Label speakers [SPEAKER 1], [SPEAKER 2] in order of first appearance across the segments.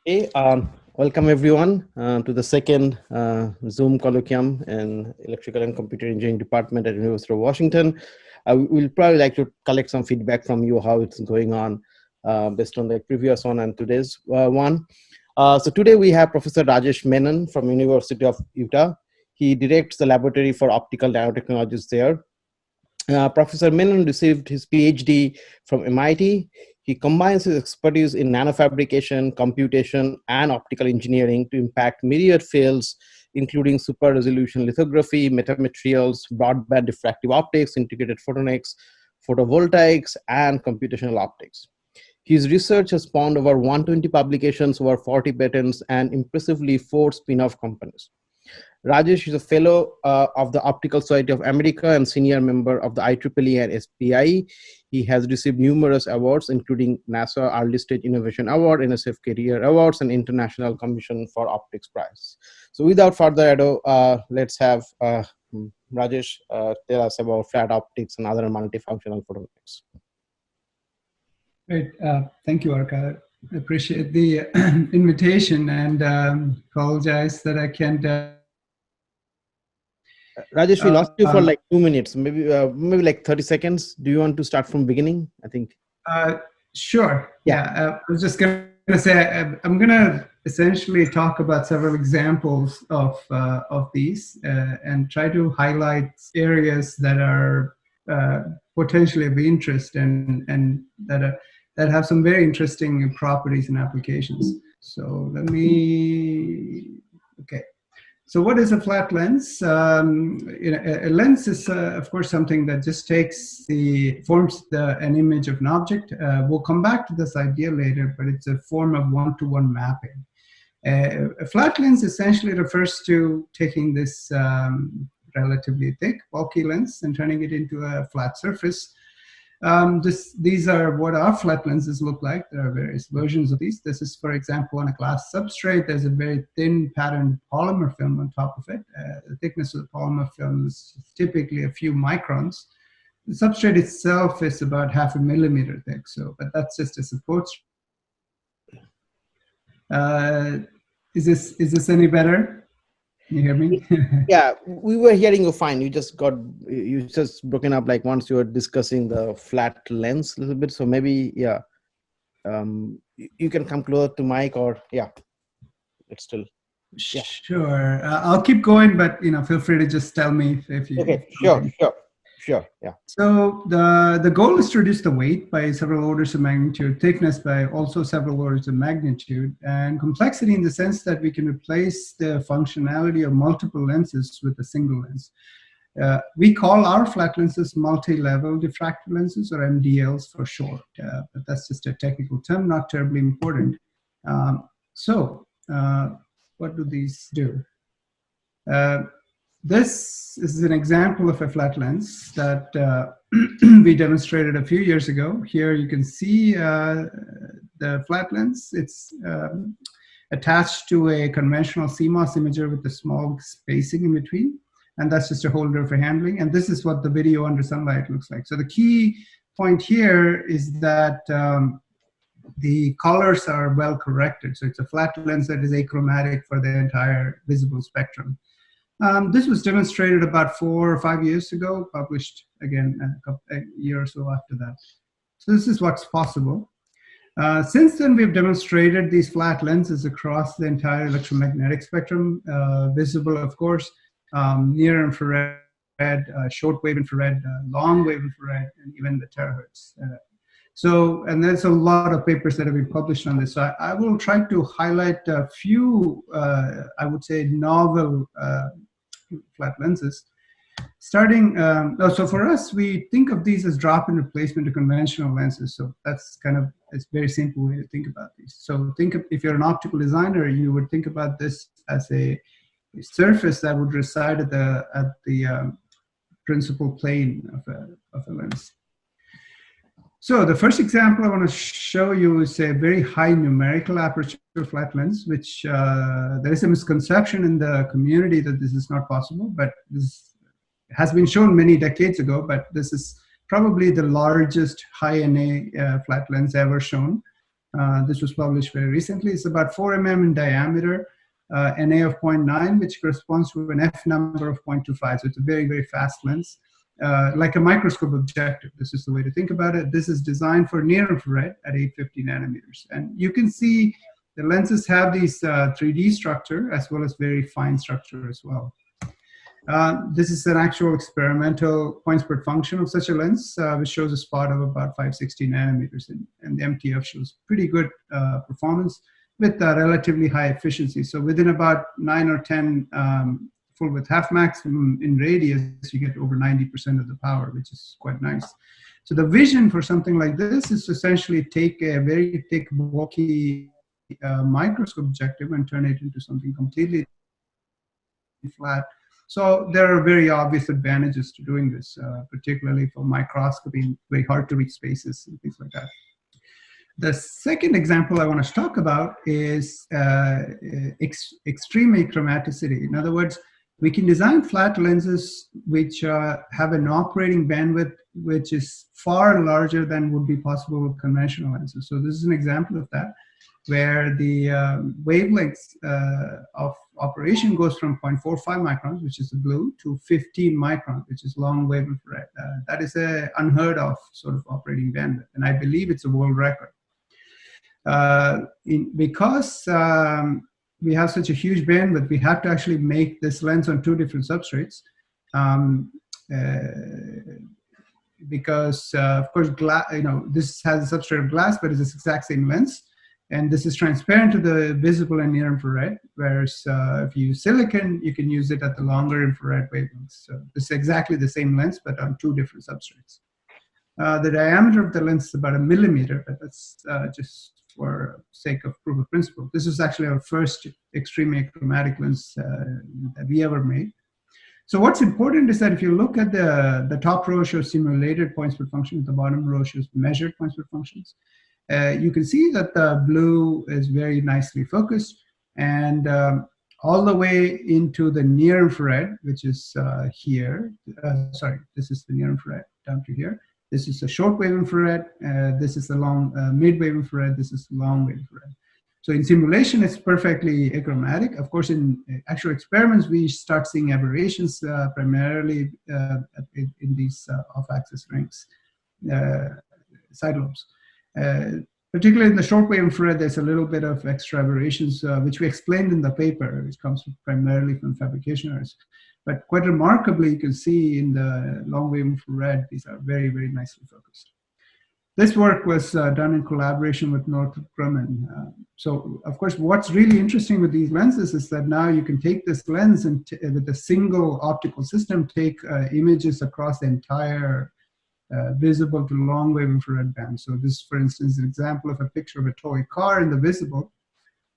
[SPEAKER 1] Hey, welcome everyone to the second Zoom Colloquium in Electrical and Computer Engineering Department at University of Washington. We'll probably like to collect some feedback from you how it's going on based on the previous one and today's one. So today we have Professor Rajesh Menon from University of Utah. He directs the Laboratory for Optical Nanotechnologies there. Professor Menon received his PhD from MIT. He combines his expertise in nanofabrication, computation, and optical engineering to impact myriad fields, including super resolution lithography, metamaterials, broadband diffractive optics, integrated photonics, photovoltaics, and computational optics. His research has spawned over 120 publications, over 40 patents, and impressively 4 spin-off companies. Rajesh is a fellow of the Optical Society of America and senior member of the IEEE and SPIE. He has received numerous awards, including NASA Early Stage Innovation Award, NSF Career Awards, and International Commission for Optics Prize. So without further ado, let's have Rajesh tell us about flat optics and other multifunctional photonics.
[SPEAKER 2] Great. Thank you, Arka. I appreciate the invitation and apologize that I can't.
[SPEAKER 1] Rajesh, we lost you for like 2 minutes, maybe like 30 seconds. Do you want to start from beginning? I think.
[SPEAKER 2] Sure. Yeah. I was just going to say I'm going to essentially talk about several examples of these and try to highlight areas that are potentially of interest and that have some very interesting properties and applications. So let me. Okay. So what is a flat lens? A lens is, of course, something that just forms an image of an object. We'll come back to this idea later, but it's a form of one-to-one mapping. A flat lens essentially refers to taking this relatively thick, bulky lens and turning it into a flat surface. These are what our flat lenses look like. There are various versions of these. This is, for example, on a glass substrate. There's a very thin patterned polymer film on top of it. The thickness of the polymer film is typically a few microns. The substrate itself is about 0.5 millimeter thick. But that's just a support. Is this any better? Can you hear me?
[SPEAKER 1] Yeah, we were hearing you fine. You just broken up like once you were discussing the flat lens a little bit. So maybe, yeah, you can come closer to mic or, yeah, it's still.
[SPEAKER 2] Yeah. Sure. I'll keep going, but, feel free to just tell me if you.
[SPEAKER 1] Okay, sure, yeah.
[SPEAKER 2] So the goal is to reduce the weight by several orders of magnitude, thickness by also several orders of magnitude, and complexity in the sense that we can replace the functionality of multiple lenses with a single lens. We call our flat lenses multi-level diffractive lenses, or MDLs for short, but that's just a technical term, not terribly important. What do these do? This is an example of a flat lens that we demonstrated a few years ago. Here you can see the flat lens. It's attached to a conventional CMOS imager with a small spacing in between. And that's just a holder for handling. And this is what the video under sunlight looks like. So the key point here is that the colors are well corrected. So it's a flat lens that is achromatic for the entire visible spectrum. This was demonstrated about 4 or 5 years ago, published again a year or so after that. So this is what's possible. Since then, we've demonstrated these flat lenses across the entire electromagnetic spectrum, visible, of course, near infrared, short-wave infrared, long-wave infrared, and even the terahertz. And there's a lot of papers that have been published on this. So I will try to highlight a few, I would say, novel flat lenses. So for us, we think of these as drop-in replacement to conventional lenses. So that's it's a very simple way to think about these. So if you're an optical designer, you would think about this as a surface that would reside at the principal plane of a lens. So the first example I want to show you is a very high numerical aperture flat lens, which there is a misconception in the community that this is not possible, but this has been shown many decades ago, but this is probably the largest high NA flat lens ever shown. This was published very recently. It's about 4 mm in diameter, NA of 0.9, which corresponds to an F number of 0.25. So it's a very, very fast lens, like a microscope objective. This is the way to think about it. This is designed for near infrared at 850 nanometers. And you can see the lenses have these 3D structure as well as very fine structure as well. This is an actual experimental point spread function of such a lens, which shows a spot of about 560 nanometers, and the MTF shows pretty good performance with relatively high efficiency. So within about 9 or 10 full width half maximum in radius, you get over 90% of the power, which is quite nice. So the vision for something like this is to essentially take a very thick, bulky microscope objective and turn it into something completely flat. So there are very obvious advantages to doing this, particularly for microscopy, very hard to reach spaces and things like that. The second example I want to talk about is extreme achromaticity. In other words, we can design flat lenses which have an operating bandwidth which is far larger than would be possible with conventional lenses. So this is an example of that, where the wavelengths of operation goes from 0.45 microns, which is the blue, to 15 microns, which is long wave infrared. That is a unheard of sort of operating bandwidth, and I believe it's a world record. Because we have such a huge bandwidth, we have to actually make this lens on 2 different substrates. Because of course, this has a substrate of glass, but it's the exact same lens. And this is transparent to the visible and near infrared, whereas if you use silicon, you can use it at the longer infrared wavelengths. So it's exactly the same lens, but on 2 different substrates. The diameter of the lens is about 1 millimeter, but that's just for sake of proof of principle. This is actually our first extremely achromatic lens that we ever made. So what's important is that if you look at the top row shows simulated point spread functions, the bottom row shows measured point spread functions. You can see that the blue is very nicely focused, and all the way into the near infrared, which is here. Sorry, this is the near infrared down to here. This is the short wave infrared. This is the long mid wave infrared. This is the long wave infrared. So in simulation, it's perfectly achromatic. Of course, in actual experiments, we start seeing aberrations primarily in these off-axis rings, side lobes. Particularly in the short wave infrared, there's a little bit of extra aberrations, which we explained in the paper, which comes primarily from fabrication errors. But quite remarkably, you can see in the long wave infrared, these are very, very nicely focused. This work was done in collaboration with Northrop Grumman. So, of course, what's really interesting with these lenses is that now you can take this lens and with a single optical system, take images across the entire visible to long wave infrared band. So this, for instance, is an example of a picture of a toy car in the visible,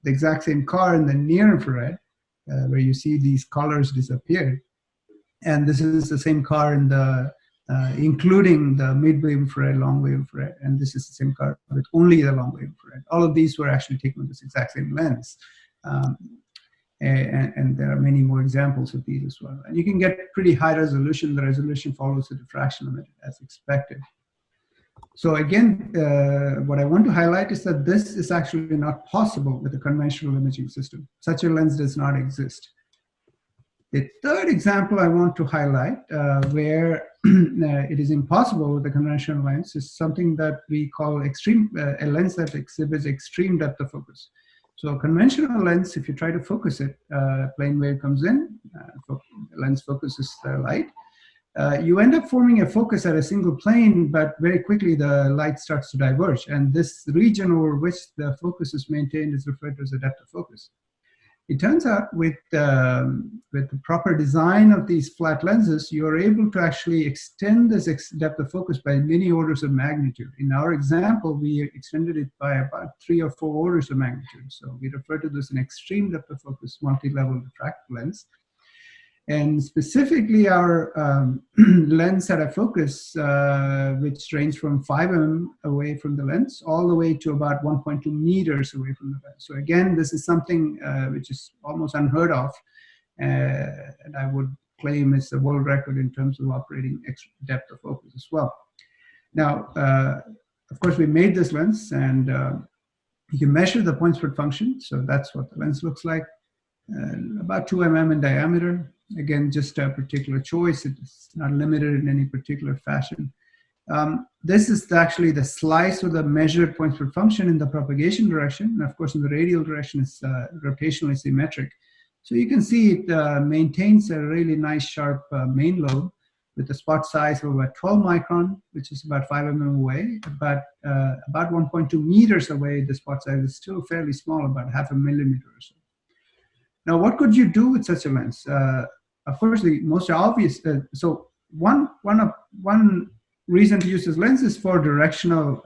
[SPEAKER 2] the exact same car in the near infrared, where you see these colors disappear. And this is the same car in the, including the mid wave infrared, long wave infrared, and this is the same car with only the long wave infrared. All of these were actually taken with this exact same lens. And there are many more examples of these as well. And you can get pretty high resolution. The resolution follows the diffraction limit as expected. So again, what I want to highlight is that this is actually not possible with a conventional imaging system. Such a lens does not exist. The third example I want to highlight where it is impossible with a conventional lens is something that we call extreme, a lens that exhibits extreme depth of focus. So a conventional lens, if you try to focus it, plane wave comes in, the lens focuses the light. You end up forming a focus at a single plane, but very quickly the light starts to diverge. And this region over which the focus is maintained is referred to as the depth of focus. It turns out with the proper design of these flat lenses, you are able to actually extend this depth of focus by many orders of magnitude. In our example, we extended it by about 3 or 4 orders of magnitude. So we refer to this an extreme depth of focus multi-level diffractive lens. And specifically our lens had a focus which ranged from 5 mm away from the lens all the way to about 1.2 meters away from the lens. So again, this is something which is almost unheard of, and I would claim it's a world record in terms of operating extra depth of focus as well. Now, of course, we made this lens, and You can measure the point spread function, so that's what the lens looks like. About 2 mm in diameter. Again, just a particular choice. It's not limited in any particular fashion. This is actually the slice of the measured point spread function in the propagation direction. And of course, in the radial direction, it's rotationally symmetric. So you can see it maintains a really nice sharp main lobe with a spot size of about 12 micron, which is about 5 mm away. About 1.2 meters away, the spot size is still fairly small, about half a millimeter or so. Now, what could you do with such a lens? Of course, the most obvious, so one reason to use this lens is for directional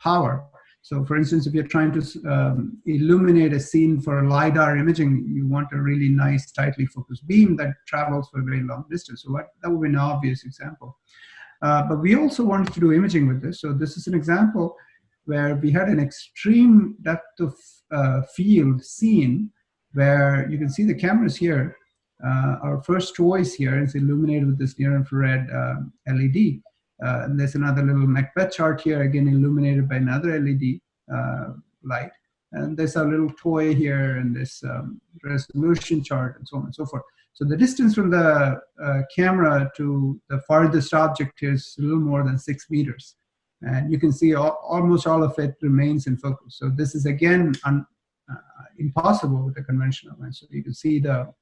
[SPEAKER 2] power. So for instance, if you're trying to illuminate a scene for LiDAR imaging, you want a really nice, tightly focused beam that travels for a very long distance. So that would be an obvious example. But we also wanted to do imaging with this. So this is an example where we had an extreme depth of field scene where you can see the cameras here. Our first choice here is illuminated with this near-infrared LED. And there's another little Macbeth chart here, again illuminated by another LED light. And there's a little toy here and this resolution chart and so on and so forth. So the distance from the camera to the farthest object is a little more than 6 meters. And you can see almost all of it remains in focus. So this is again impossible with a conventional lens. So you can see the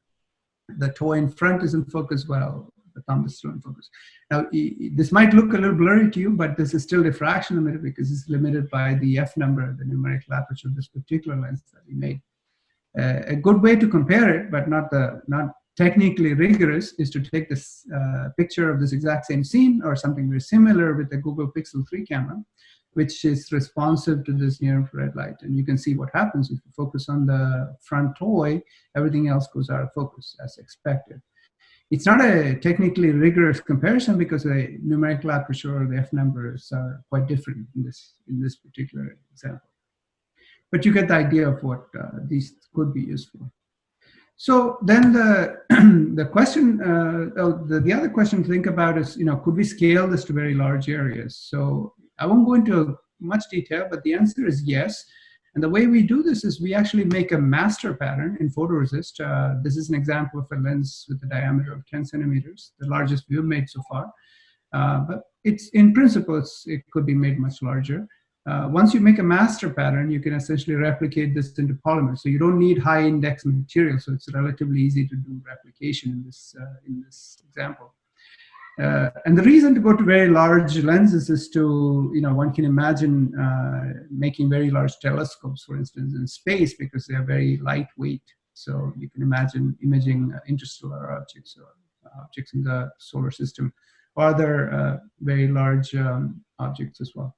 [SPEAKER 2] toy in front is in focus well, the thumb is still in focus. Now, this might look a little blurry to you, but this is still diffraction limited because it's limited by the f number, the numerical aperture of this particular lens that we made. A good way to compare it, but not technically rigorous, is to take this picture of this exact same scene or something very similar with the Google Pixel 3 camera, which is responsive to this near-infrared light. And you can see what happens if you focus on the front toy, everything else goes out of focus as expected. It's not a technically rigorous comparison because the numerical aperture or the f numbers are quite different in this particular example. But you get the idea of what these could be used for. So then the question, the other question to think about is, could we scale this to very large areas? So I won't go into much detail, but the answer is yes. And the way we do this is we actually make a master pattern in photoresist. This is an example of a lens with a diameter of 10 centimeters, the largest we've made so far. But it's in principle, it could be made much larger. Once you make a master pattern, you can essentially replicate this into polymer. So you don't need high index material. So it's relatively easy to do replication in this example. And the reason to go to very large lenses is to, one can imagine making very large telescopes, for instance, in space because they are very lightweight. So you can imagine imaging interstellar objects or objects in the solar system or other very large objects as well.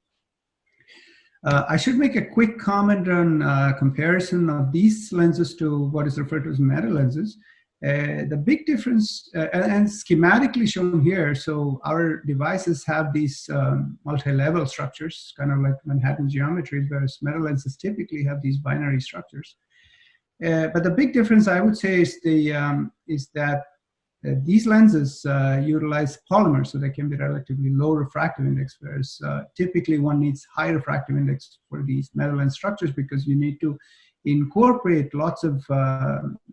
[SPEAKER 2] I should make a quick comment on comparison of these lenses to what is referred to as meta lenses. The big difference, and schematically shown here, so our devices have these multi-level structures, kind of like Manhattan geometries, whereas meta lenses typically have these binary structures. But the big difference, I would say, is that these lenses utilize polymers, so they can be relatively low refractive index, whereas typically one needs high refractive index for these meta lens structures because you need to incorporate lots of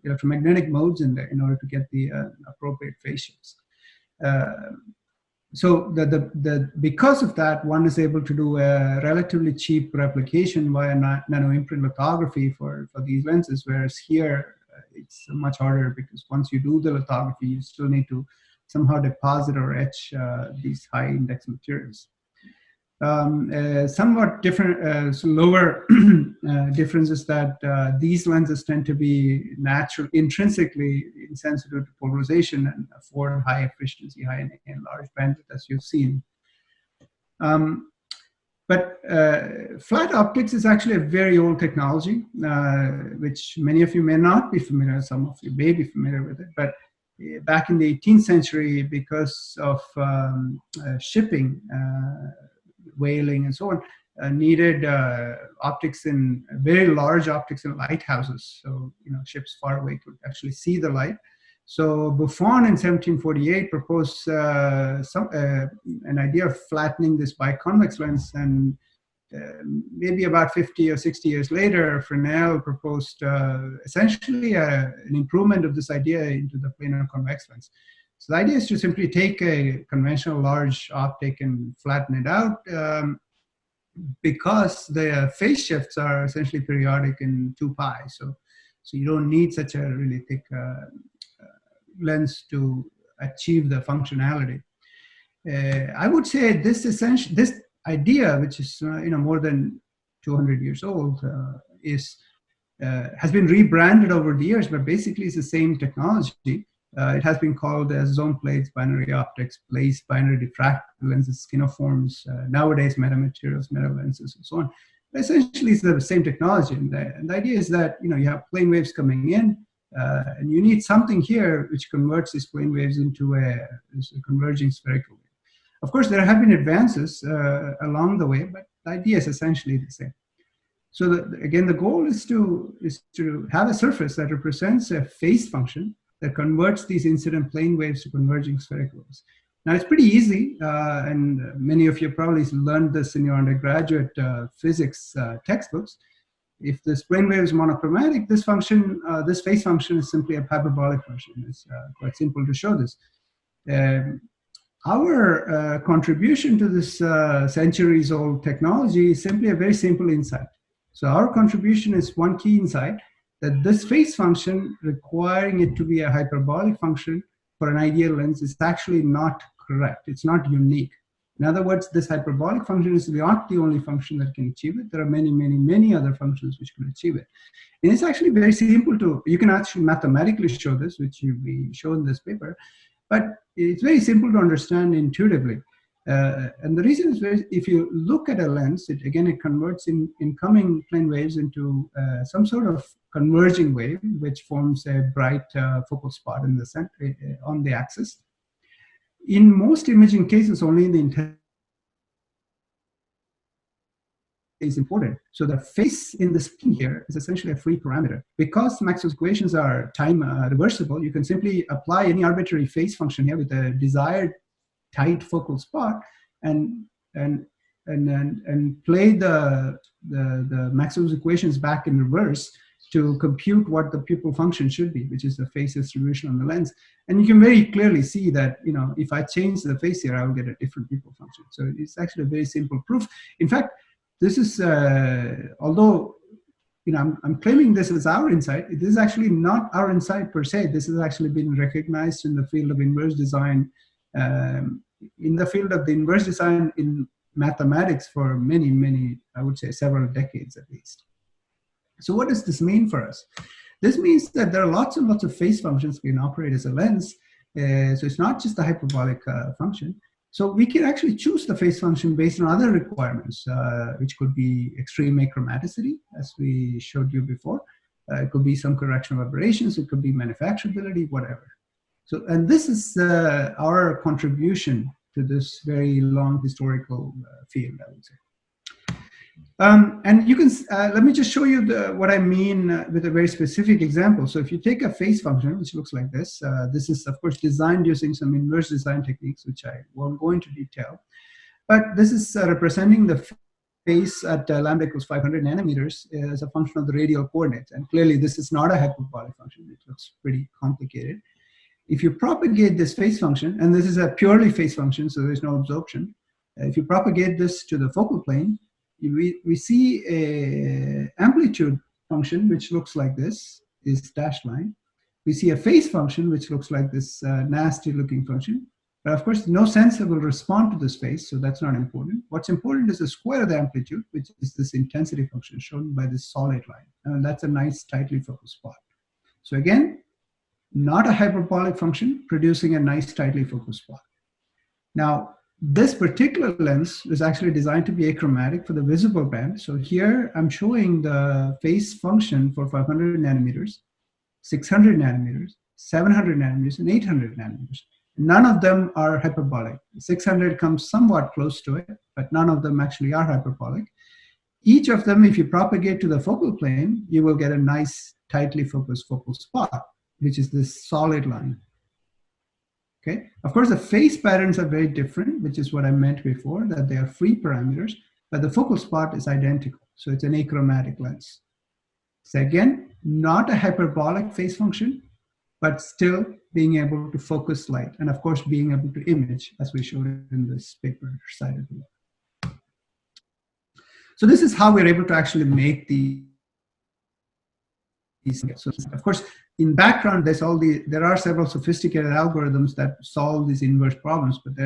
[SPEAKER 2] electromagnetic modes in there in order to get the appropriate phase shifts. So because of that, one is able to do a relatively cheap replication via nano-imprint lithography for these lenses, whereas here it's much harder because once you do the lithography, you still need to somehow deposit or etch these high index materials. Somewhat different, lower difference is that these lenses tend to be intrinsically insensitive to polarization and afford high efficiency, high and large bandwidth, as you've seen. But flat optics is actually a very old technology, which many of you may not be familiar with. Some of you may be familiar with it. But back in the 18th century, because of shipping, whaling and so on, needed optics in very large optics in lighthouses. So ships far away could actually see the light. So Buffon in 1748 proposed an idea of flattening this biconvex lens and maybe about 50 or 60 years later, Fresnel proposed essentially an improvement of this idea into the planar convex lens. So the idea is to simply take a conventional large optic and flatten it out, because the phase shifts are essentially periodic in 2 pi. So you don't need such a really thick lens to achieve the functionality. I would say this idea, which is more than 200 years old, has been rebranded over the years, but basically it's the same technology. It has been called as zone plates, binary optics, plates, binary diffractive lenses, skinoforms, nowadays metamaterials, meta lenses, and so on. But essentially, it's the same technology. And the idea is that you have plane waves coming in, and you need something here which converts these plane waves into a converging spherical wave. Of course, there have been advances along the way, but the idea is essentially the same. So again, the goal is to have a surface that represents a phase function that converts these incident plane waves to converging spherical waves. Now, it's pretty easy, and many of you probably learned this in your undergraduate physics textbooks. If this plane wave is monochromatic, this function, this phase function, is simply a hyperbolic function. It's quite simple to show this. Our contribution to this centuries-old technology is simply a very simple insight. So our contribution is one key insight, that this phase function, requiring it to be a hyperbolic function for an ideal lens, is actually not correct. It's not unique. In other words, this hyperbolic function is not the only function that can achieve it. There are many, many, many other functions which can achieve it. And it's actually very simple you can actually mathematically show this, which we show in this paper, but it's very simple to understand intuitively. And the reason is, if you look at a lens, it converts incoming plane waves into some sort of converging wave, which forms a bright focal spot in the center on the axis. In most imaging cases, only in the intensity is important. So the phase in this plane here is essentially a free parameter. Because Maxwell's equations are time reversible, you can simply apply any arbitrary phase function here with a desired tight focal spot and play the Maxwell's equations back in reverse to compute what the pupil function should be, which is the phase distribution on the lens. And you can very clearly see that, if I change the phase here, I will get a different pupil function. So it's actually a very simple proof. In fact, this is, although, I'm claiming this as our insight, this is actually not our insight per se. This has actually been recognized in the field of inverse design, in mathematics for many, many, I would say several decades at least. So what does this mean for us? This means that there are lots and lots of phase functions we can operate as a lens. So it's not just the hyperbolic function. So we can actually choose the phase function based on other requirements, which could be extreme achromaticity, as we showed you before. It could be some correction of aberrations. It could be manufacturability, whatever. So, and this is our contribution to this very long historical field, I would say. And you can, let me just show you what I mean with a very specific example. So if you take a phase function, which looks like this, this is of course designed using some inverse design techniques, which I won't go into detail. But this is representing the phase at lambda equals 500 nanometers as a function of the radial coordinates. And clearly this is not a hyperbolic function. It looks pretty complicated. If you propagate this phase function, and this is a purely phase function, so there's no absorption. If you propagate this to the focal plane, we see a amplitude function which looks like this dashed line. We see a phase function which looks like this nasty looking function. But of course, no sensor will respond to this phase, so that's not important. What's important is the square of the amplitude, which is this intensity function shown by this solid line. And that's a nice tightly focused spot. So again, not a hyperbolic function producing a nice tightly focused spot. Now, this particular lens is actually designed to be achromatic for the visible band. So here I'm showing the phase function for 500 nanometers, 600 nanometers, 700 nanometers, and 800 nanometers. None of them are hyperbolic. 600 comes somewhat close to it, but none of them actually are hyperbolic. Each of them, if you propagate to the focal plane, you will get a nice tightly focused focal spot, which is this solid line. Okay. Of course, the phase patterns are very different, which is what I meant before, that they are free parameters. but the focal spot is identical. So it's an achromatic lens. So again, not a hyperbolic phase function, but still being able to focus light, and of course being able to image, as we showed in this paper cited here. So this is how we're able to actually make these. So of course, in background, there are several sophisticated algorithms that solve these inverse problems, but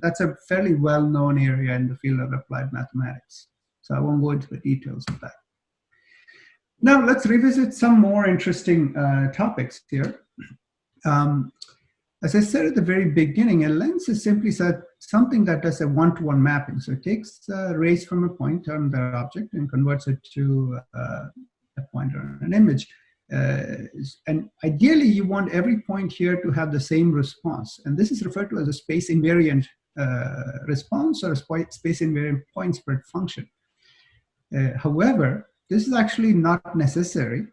[SPEAKER 2] that's a fairly well-known area in the field of applied mathematics. So I won't go into the details of that. Now let's revisit some more interesting topics here. As I said at the very beginning, a lens is simply something that does a one-to-one mapping. So it takes rays from a point on the object and converts it to a point or an image. And ideally, you want every point here to have the same response. And this is referred to as a space invariant response or a space invariant point spread function. However, this is actually not necessary.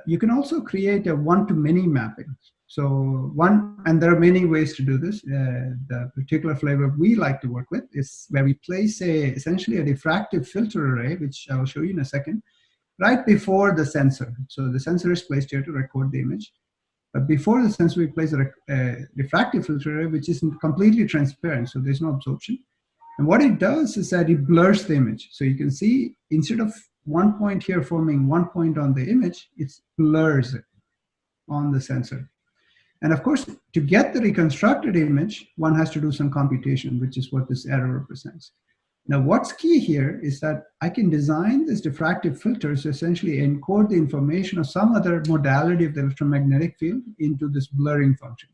[SPEAKER 2] You can also create a one-to-many mapping. So and there are many ways to do this. The particular flavor we like to work with is where we place essentially a diffractive filter array, which I will show you in a second, right before the sensor. So the sensor is placed here to record the image. But before the sensor, we place a diffractive filter array, which is completely transparent, so there's no absorption. And what it does is that it blurs the image. So you can see, instead of one point here forming one point on the image, it blurs it on the sensor. And of course, to get the reconstructed image, one has to do some computation, which is what this arrow represents. Now, what's key here is that I can design this diffractive filter to essentially encode the information of some other modality of the electromagnetic field into this blurring function.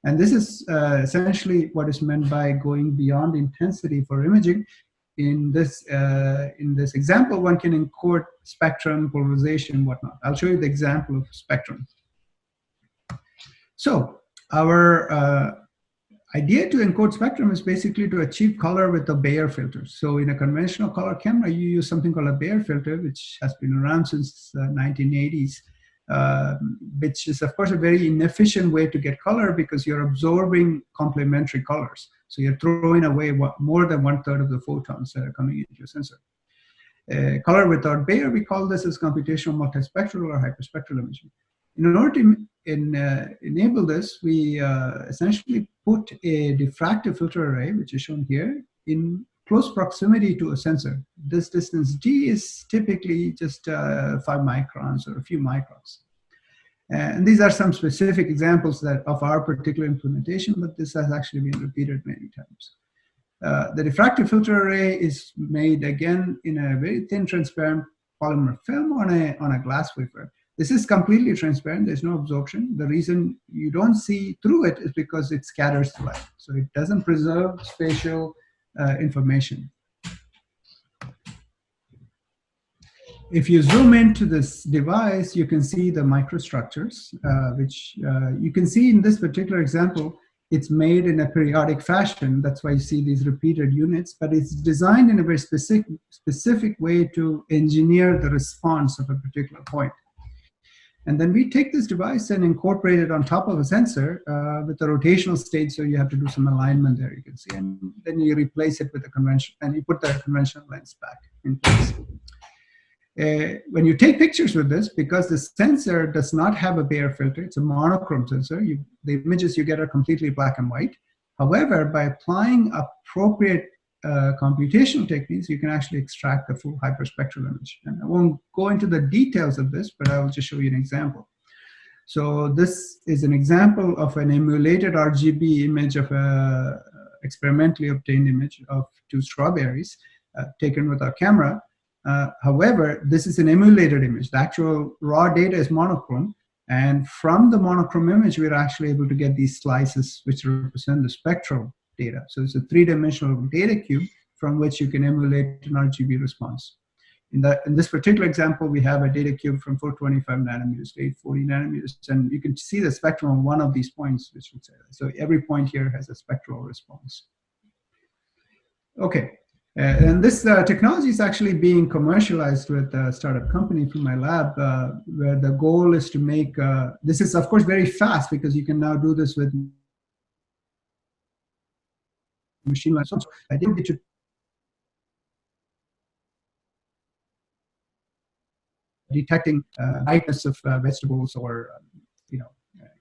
[SPEAKER 2] And this is essentially what is meant by going beyond intensity for imaging. In this example, one can encode spectrum, polarization, whatnot. I'll show you the example of spectrum. So our idea to encode spectrum is basically to achieve color with a Bayer filter. So in a conventional color camera, you use something called a Bayer filter, which has been around since the 1980s, which is, of course, a very inefficient way to get color because you're absorbing complementary colors. So you're throwing away more than 1/3 of the photons that are coming into your sensor. Color without Bayer, we call this as computational multispectral or hyperspectral imaging. In order to enable this, we essentially put a diffractive filter array, which is shown here, in close proximity to a sensor. This distance d is typically just 5 microns or a few microns. And these are some specific examples of our particular implementation, but this has actually been repeated many times. The diffractive filter array is made again in a very thin, transparent polymer film on a glass wafer. This is completely transparent. There's no absorption. The reason you don't see through it is because it scatters the light. So it doesn't preserve spatial information. If you zoom into this device, you can see the microstructures, which you can see in this particular example. It's made in a periodic fashion. That's why you see these repeated units, but it's designed in a very specific way to engineer the response of a particular point. And then we take this device and incorporate it on top of a sensor with a rotational state, so you have to do some alignment there, you can see. And then you replace it with a conventional, and you put the conventional lens back in place. When you take pictures with this, because the sensor does not have a Bayer filter, it's a monochrome sensor, the images you get are completely black and white. However, by applying appropriate computational techniques, you can actually extract the full hyperspectral image. And I won't go into the details of this, but I will just show you an example. So this is an example of an emulated RGB image of a experimentally obtained image of 2 strawberries taken with our camera. However, this is an emulated image. The actual raw data is monochrome. And from the monochrome image, we're actually able to get these slices which represent the spectral data. So it's a 3-dimensional data cube from which you can emulate an RGB response. In this particular example, we have a data cube from 425 nanometers to 840 nanometers. And you can see the spectrum on one of these points, which would say that. So every point here has a spectral response. Okay. And this technology is actually being commercialized with a startup company from my lab, where the goal is to make, this is of course very fast because you can now do this with machine learning. So I think it should detecting brightness of vegetables, or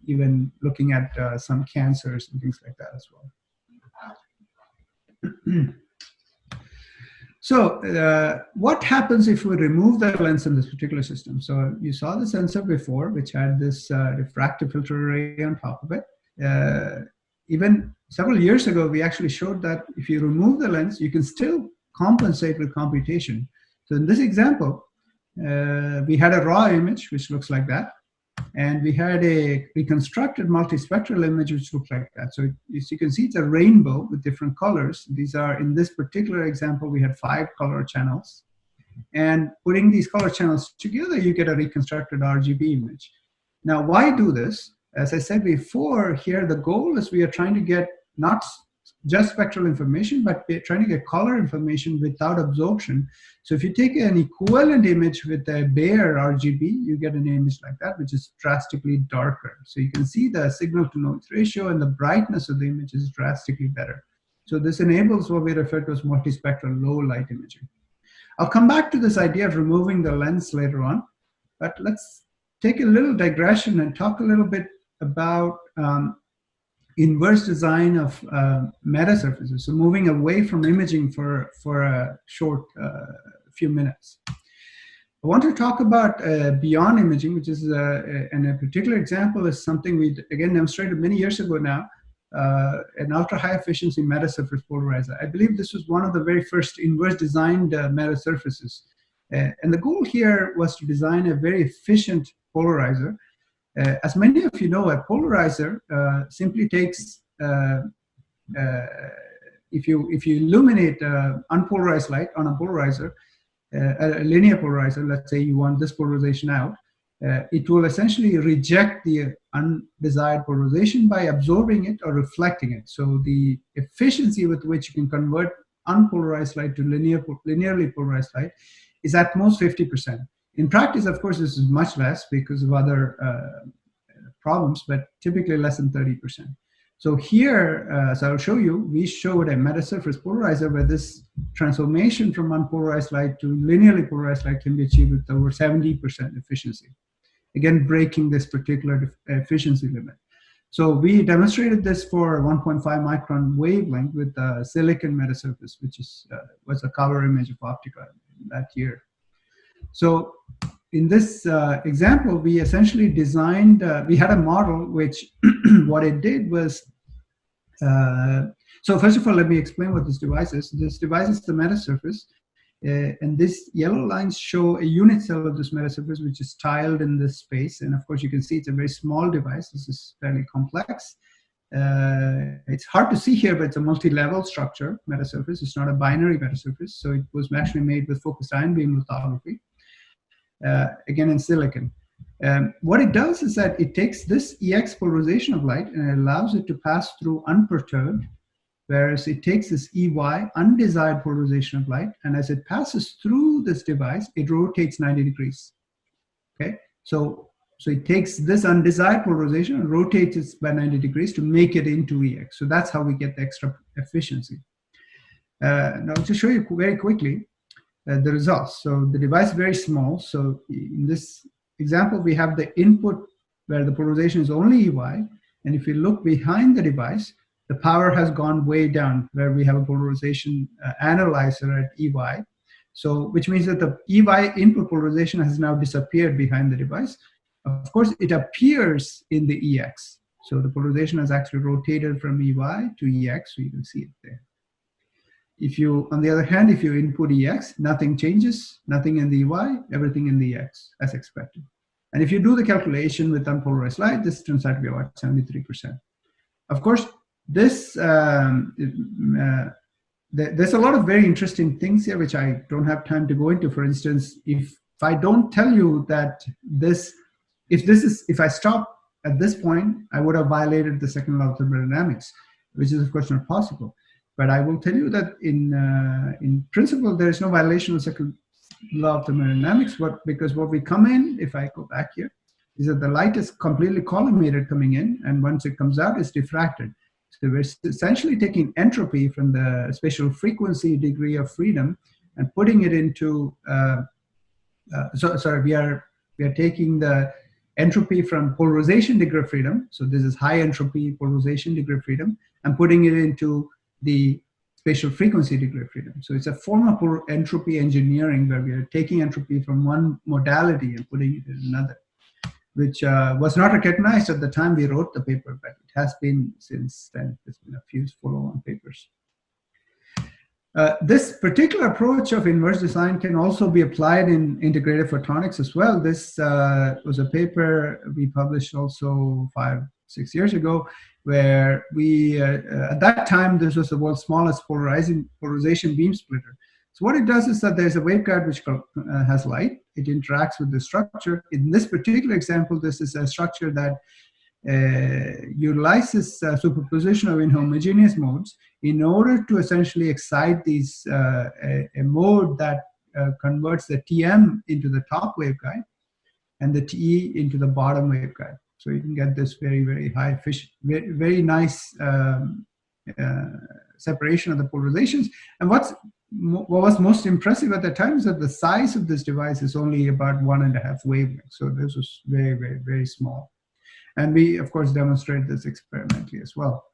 [SPEAKER 2] even looking at some cancers and things like that as well. So what happens if we remove the lens in this particular system? So you saw the sensor before, which had this refractive filter array on top of it. Even several years ago, we actually showed that if you remove the lens, you can still compensate with computation. So in this example, we had a raw image, which looks like that. And we had a reconstructed multispectral image, which looked like that. So as you can see, it's a rainbow with different colors. These are, in this particular example, we had 5 color channels. And putting these color channels together, you get a reconstructed RGB image. Now, why do this? As I said before, here the goal is we are trying to get not just spectral information, but we're trying to get color information without absorption. So if you take an equivalent image with a bare RGB, you get an image like that, which is drastically darker. So you can see the signal to noise ratio and the brightness of the image is drastically better. So this enables what we refer to as multispectral low light imaging. I'll come back to this idea of removing the lens later on, but let's take a little digression and talk a little bit about inverse design of metasurfaces, so moving away from imaging for a short few minutes. I want to talk about beyond imaging, which is, and a particular example is something we, again, demonstrated many years ago now, an ultra-high efficiency metasurface polarizer. I believe this was one of the very first inverse designed metasurfaces. And the goal here was to design a very efficient polarizer. As many of you know, a polarizer simply takes, if you illuminate unpolarized light on a polarizer, a linear polarizer, let's say you want this polarization out, it will essentially reject the undesired polarization by absorbing it or reflecting it. So the efficiency with which you can convert unpolarized light to linearly polarized light is at most 50%. In practice, of course, this is much less because of other problems, but typically less than 30%. So here, as I'll show you, we showed a metasurface polarizer where this transformation from unpolarized light to linearly polarized light can be achieved with over 70% efficiency. Again, breaking this particular efficiency limit. So we demonstrated this for 1.5 micron wavelength with silicon metasurface, which is was a cover image of Optica that year. So in this example, we essentially designed, we had a model which what it did was, so first of all, let me explain what this device is. This device is the metasurface, and these yellow lines show a unit cell of this metasurface, which is tiled in this space. And of course, you can see it's a very small device. This is fairly complex. It's hard to see here, but it's a multi-level structure metasurface. It's not a binary metasurface. So it was actually made with focused ion beam lithography. Again in silicon. What it does is that it takes this EX polarization of light and it allows it to pass through unperturbed, whereas it takes this EY undesired polarization of light, and as it passes through this device, it rotates 90 degrees. Okay, so it takes this undesired polarization and rotates it by 90 degrees to make it into EX. So that's how we get the extra efficiency. Now to show you very quickly the results. So the device is very small. So in this example, we have the input where the polarization is only EY. And if you look behind the device, the power has gone way down where we have a polarization analyzer at EY. So which means that the EY input polarization has now disappeared behind the device. Of course, it appears in the EX. So the polarization has actually rotated from EY to EX. So you can see it there. If you, on the other hand, if you input EX, nothing changes, nothing in the EY, everything in the EX as expected. And if you do the calculation with unpolarized light, this turns out to be about 73%. Of course, this, there's a lot of very interesting things here, which I don't have time to go into. For instance, if I don't tell you that this, if I stop at this point, I would have violated the second law of thermodynamics, which is of course not possible. But I will tell you that in principle, there is no violation of the second law of thermodynamics, because what we come in, if I go back here, is that the light is completely collimated coming in, and once it comes out, it's diffracted. So we're essentially taking entropy from the spatial frequency degree of freedom and putting it into sorry, we are taking the entropy from polarization degree of freedom. So this is high entropy polarization degree of freedom, and putting it into the spatial frequency degree of freedom. So it's a form of entropy engineering where we are taking entropy from one modality and putting it in another, which was not recognized at the time we wrote the paper, but it has been since then. There's been a few follow-on papers. This particular approach of inverse design can also be applied in integrated photonics as well. This was a paper we published also 5-6 years ago, where we, at that time, this was the world's smallest polarization beam splitter. So what it does is that there's a waveguide which has light. It interacts with the structure. In this particular example, this is a structure that utilizes superposition of inhomogeneous modes in order to essentially excite these a mode that converts the TM into the top waveguide and the TE into the bottom waveguide. So you can get this very, very high efficient, very nice separation of the polarizations. And what was most impressive at the time is that the size of this device is only about 1.5 wavelengths. So this was very, very, very small. And we, of course, demonstrate this experimentally as well.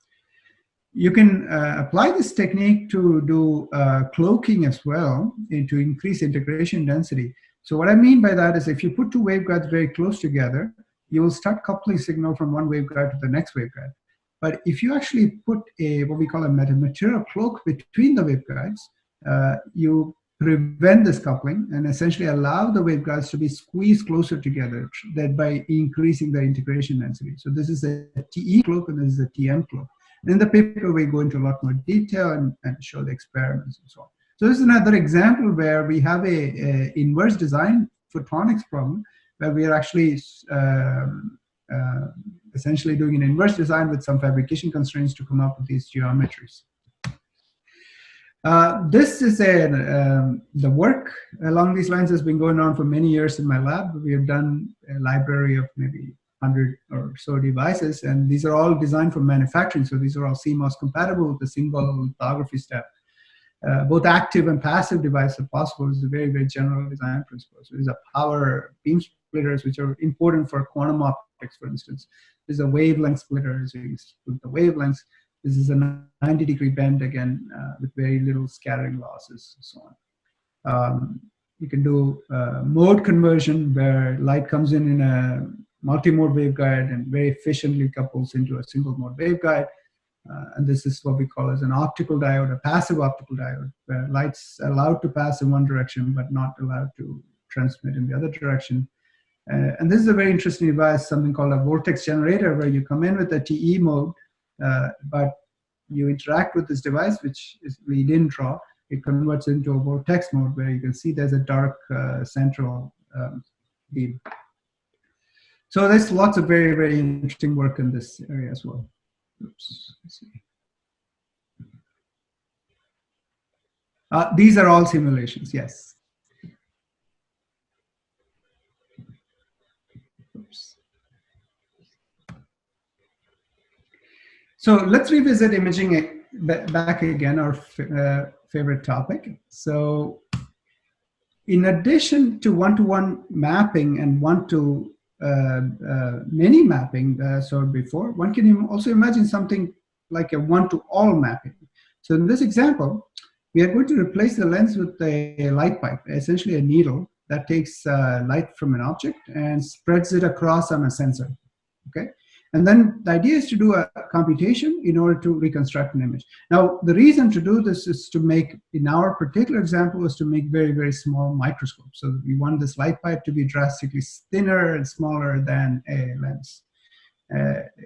[SPEAKER 2] You can apply this technique to do cloaking as well, to increase integration density. So what I mean by that is if you put two waveguides very close together, you will start coupling signal from one waveguide to the next waveguide. But if you actually put what we call a metamaterial cloak between the waveguides, you prevent this coupling and essentially allow the waveguides to be squeezed closer together, thereby increasing the integration density. So this is a TE cloak and this is a TM cloak. And in the paper, we go into a lot more detail and show the experiments and so on. So this is another example where we have a inverse design photonics problem, where we are actually essentially doing an inverse design with some fabrication constraints to come up with these geometries. This is the work along these lines has been going on for many years in my lab. We have done a library of maybe 100 or so devices, and these are all designed for manufacturing. So these are all CMOS compatible with the single lithography step. Both active and passive devices are possible. It's a very, very general design principle. So these are power beam splitters, which are important for quantum optics, for instance. There's a wavelength splitter, so you can split the wavelengths. This is a 90-degree bend, again, with very little scattering losses and so on. You can do mode conversion, where light comes in a multi-mode waveguide and very efficiently couples into a single mode waveguide. And this is what we call as an optical diode, a passive optical diode, where light's allowed to pass in one direction, but not allowed to transmit in the other direction. And this is a very interesting device, something called a vortex generator, where you come in with a TE mode, but you interact with this device, which we didn't draw. It converts into a vortex mode, where you can see there's a dark central beam. So there's lots of very, very interesting work in this area as well. Oops, let's see. These are all simulations, yes. Oops. So let's revisit imaging back again, our favorite topic. So in addition to one-to-one mapping and one-to-many mapping that I saw before, one can also imagine something like a one-to-all mapping. So in this example, we are going to replace the lens with a light pipe, essentially a needle that takes light from an object and spreads it across on a sensor, okay? And then the idea is to do a computation in order to reconstruct an image. Now, the reason to do this is to make, in our particular example, is to make very, very small microscopes. So we want this light pipe to be drastically thinner and smaller than a lens,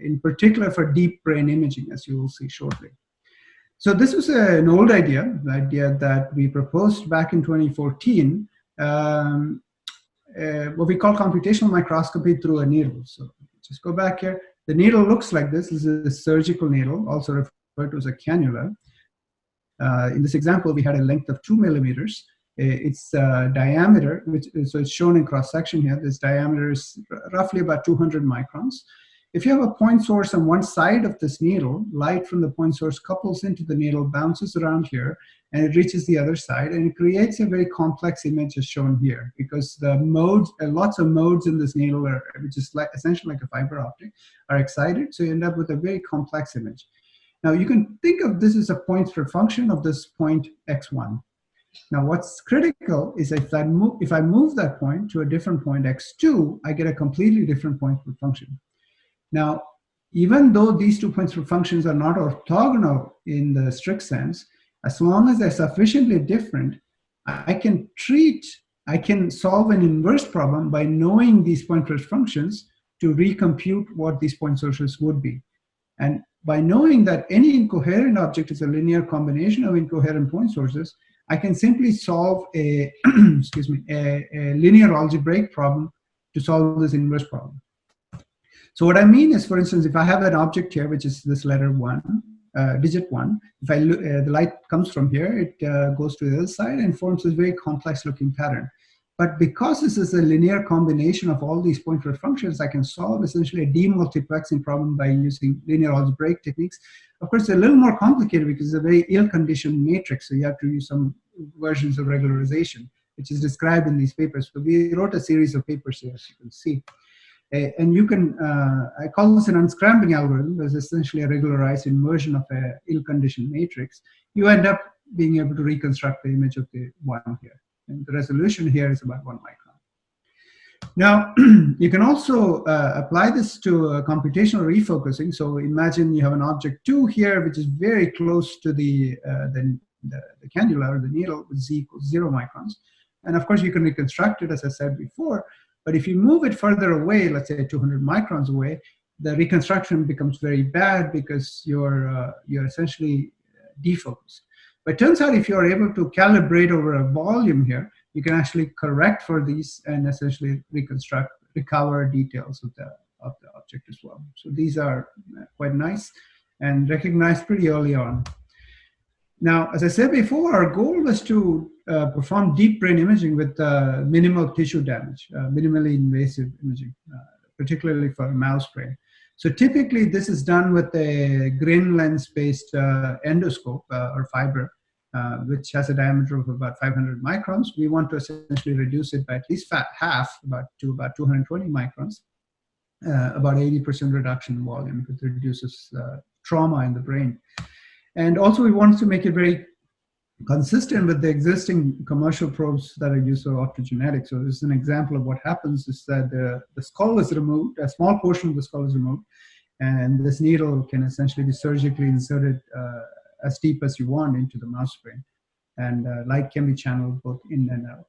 [SPEAKER 2] in particular for deep brain imaging, as you will see shortly. So this was an old idea, the idea that we proposed back in 2014, what we call computational microscopy through a needle. So just go back here. The needle looks like this. This is a surgical needle, also referred to as a cannula. In this example, we had a length of 2 millimeters. Its diameter, so it's shown in cross-section here, this diameter is roughly about 200 microns. If you have a point source on one side of this needle, light from the point source couples into the needle, bounces around here, and it reaches the other side, and it creates a very complex image as shown here, because the modes, lots of modes in this needle, which is like, essentially like a fiber optic, are excited, so you end up with a very complex image. Now you can think of this as a points-per function of this point x1. Now what's critical is if I move that point to a different point x2, I get a completely different point-per function. Now, even though these 2 points-per functions are not orthogonal in the strict sense, as long as they're sufficiently different, I can solve an inverse problem by knowing these point-per functions to recompute what these point sources would be. And by knowing that any incoherent object is a linear combination of incoherent point sources, I can simply solve a, excuse me, a linear algebraic problem to solve this inverse problem. So what I mean is, for instance, if I have an object here, which is this letter 1, digit 1, if the light comes from here, it goes to the other side and forms this very complex looking pattern. But because this is a linear combination of all these point-per functions, I can solve essentially a demultiplexing problem by using linear algebraic techniques. Of course, it's a little more complicated because it's a very ill-conditioned matrix, so you have to use some versions of regularization, which is described in these papers. So we wrote a series of papers here, as you can see. And you can, I call this an unscrambling algorithm. There's essentially a regularized inversion of a ill-conditioned matrix. You end up being able to reconstruct the image of the 1 here. And the resolution here is about 1 micron. Now, you can also apply this to computational refocusing. So imagine you have an object 2 here, which is very close to the cannula or the needle with z equals 0 microns. And of course, you can reconstruct it, as I said before. But if you move it further away, let's say 200 microns away, the reconstruction becomes very bad because you're essentially defocused. But it turns out if you're able to calibrate over a volume here, you can actually correct for these and essentially recover details of the object as well. So these are quite nice and recognized pretty early on. Now, as I said before, our goal was to perform deep brain imaging with minimal tissue damage, minimally invasive imaging, particularly for a mouse brain. So typically, this is done with a grain lens-based endoscope or fiber, which has a diameter of about 500 microns. We want to essentially reduce it by at least half, to about 220 microns, about 80% reduction in volume. It reduces trauma in the brain. And also, we want to make it very consistent with the existing commercial probes that are used for optogenetics. So this is an example of what happens is that the skull is removed, a small portion of the skull is removed, and this needle can essentially be surgically inserted as deep as you want into the mouse brain. And light can be channeled both in and out.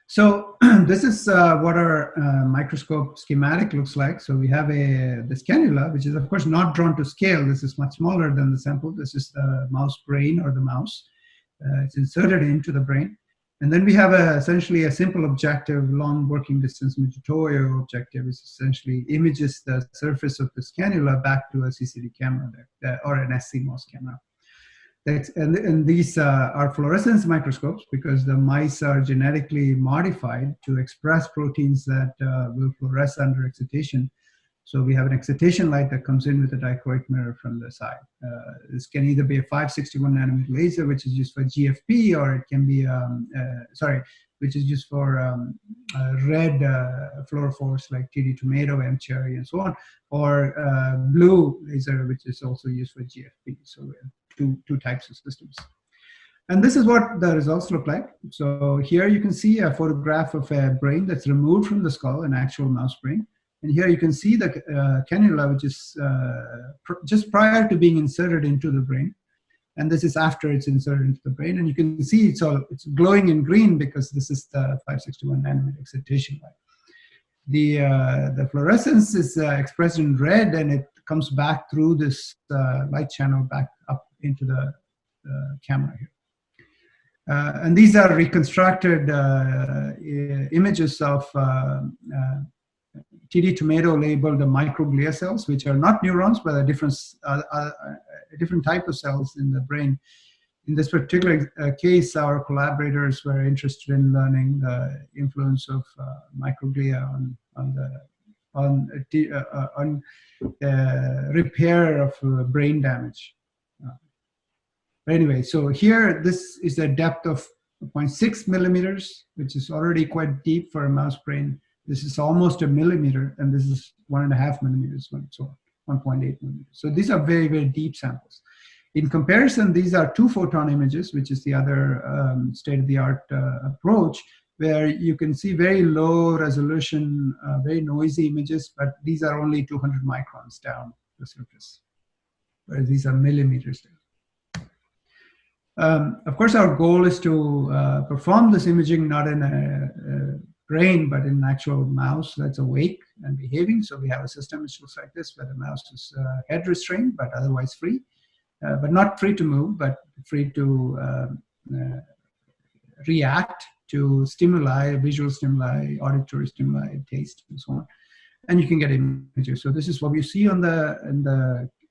[SPEAKER 2] So this is what our microscope schematic looks like. So we have this cannula, which is of course not drawn to scale. This is much smaller than the sample. This is the mouse brain or the mouse. It's inserted into the brain. And then we have essentially a simple objective, long working distance Mitutoyo objective, which essentially images the surface of this cannula back to a CCD camera there, or an SCMOS camera. And these are fluorescence microscopes because the mice are genetically modified to express proteins that will fluoresce under excitation. So we have an excitation light that comes in with a dichroic mirror from the side. This can either be a 561 nanometer laser, which is used for GFP, or it can be, which is used for red fluorophores like TD tomato, M cherry, and so on, or blue laser, which is also used for GFP. So we have two types of systems. And this is what the results look like. So here you can see a photograph of a brain that's removed from the skull, an actual mouse brain. And here you can see the cannula, which is just prior to being inserted into the brain. And this is after it's inserted into the brain. And you can see it's glowing in green because this is the 561 nanometer excitation light. The fluorescence is expressed in red, and it comes back through this light channel back up into the camera here. And these are reconstructed images of TD tomato labeled microglia cells, which are not neurons, but a different type of cells in the brain. In this particular case, our collaborators were interested in learning the influence of microglia on the on repair of brain damage. But anyway, so here, this is a depth of 0.6 millimeters, which is already quite deep for a mouse brain. This is almost a millimeter, and this is 1.5 millimeters, so 1.8 millimeters. So these are very, very deep samples. In comparison, these are 2-photon images, which is the other state-of-the-art approach, where you can see very low resolution, very noisy images, but these are only 200 microns down the surface, whereas these are millimeters down. Of course, our goal is to perform this imaging not in a brain, but in an actual mouse that's awake and behaving. So we have a system which looks like this, where the mouse is head restrained, but otherwise free, but not free to move, but free to react to stimuli, visual stimuli, auditory stimuli, taste, and so on. And you can get images. So this is what you see on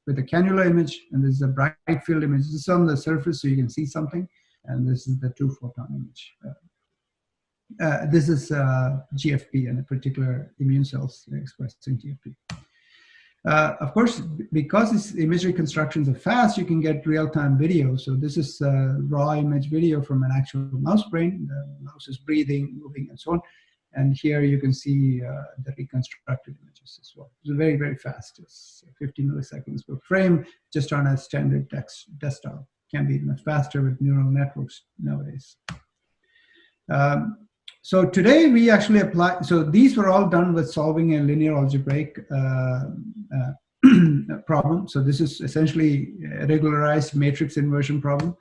[SPEAKER 2] with the cannula image, and this is a bright field image. This is on the surface, so you can see something, and this is the 2-photon image. This is GFP, and a particular immune cells expressing GFP. Of course, because these image reconstructions are fast, you can get real-time video. So this is raw image video from an actual mouse brain. The mouse is breathing, moving, and so on. And here you can see the reconstructed images as well. It's very, very fast. It's 50 milliseconds per frame, just on a standard desktop. Can be much faster with neural networks nowadays. So today we actually apply, so these were all done with solving a linear algebraic problem. So this is essentially a regularized matrix inversion problem.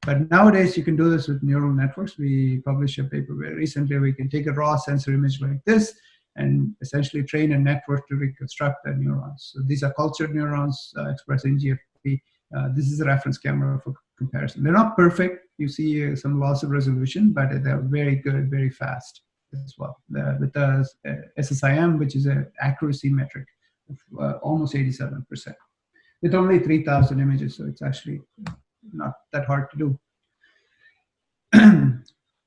[SPEAKER 2] But nowadays you can do this with neural networks. We published a paper very recently. We can take a raw sensor image like this and essentially train a network to reconstruct the neurons. So these are cultured neurons expressing GFP. This is a reference camera for comparison. They're not perfect. You see some loss of resolution, but they're very good, very fast as well. With the SSIM, which is an accuracy metric of almost 87%, with only 3,000 images. So it's actually not that hard to do.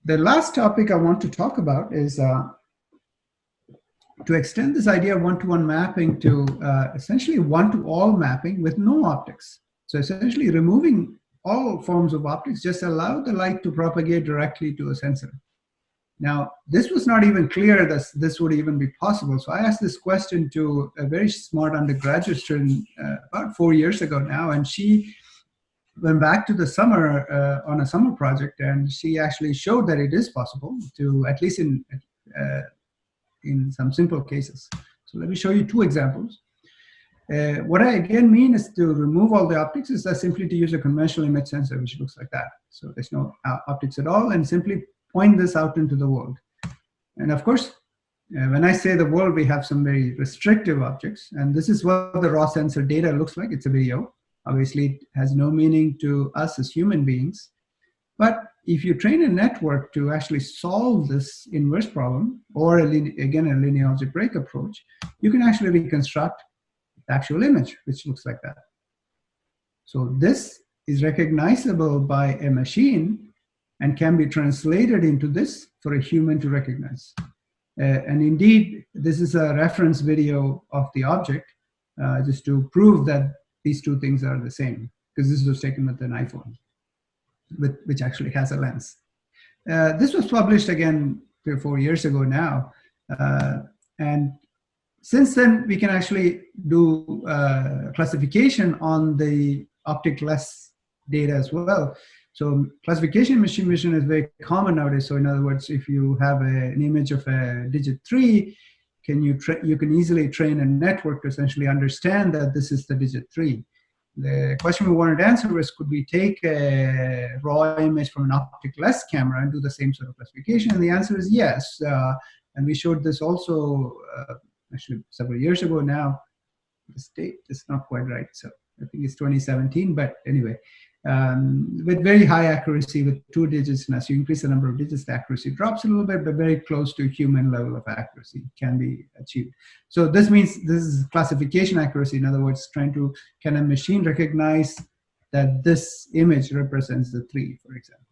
[SPEAKER 2] The last topic I want to talk about is to extend this idea of one-to-one mapping to essentially one-to-all mapping with no optics. So essentially removing all forms of optics, just allow the light to propagate directly to a sensor. Now, this was not even clear that this would even be possible. So I asked this question to a very smart undergraduate student about 4 years ago now, and she went back to the summer on a summer project, and she actually showed that it is possible to, at least in some simple cases. So let me show you 2 examples. What I again mean is to remove all the optics is simply to use a conventional image sensor, which looks like that. So there's no optics at all, and simply point this out into the world. And of course, when I say the world, we have some very restrictive objects, and this is what the raw sensor data looks like. It's a video. Obviously, it has no meaning to us as human beings. But if you train a network to actually solve this inverse problem, or again, a linear algebraic approach, you can actually reconstruct the actual image, which looks like that. So this is recognizable by a machine and can be translated into this for a human to recognize. And indeed, this is a reference video of the object, just to prove that these 2 things are the same, because this was taken with an iPhone, which actually has a lens. This was published again 3 or 4 years ago now. And since then, we can actually do classification on the optic-less data as well. So classification in machine vision is very common nowadays. So in other words, if you have an image of a digit 3, you can easily train a network to essentially understand that this is the digit 3. The question we wanted to answer was, could we take a raw image from an optic-less camera and do the same sort of classification? And the answer is yes. And we showed this also actually several years ago now. The date is not quite right, so I think it's 2017, but anyway, with very high accuracy with 2 digits, and as you increase the number of digits, the accuracy drops a little bit, but very close to human level of accuracy can be achieved. So this means this is classification accuracy. In other words, can a machine recognize that this image represents the 3, for example.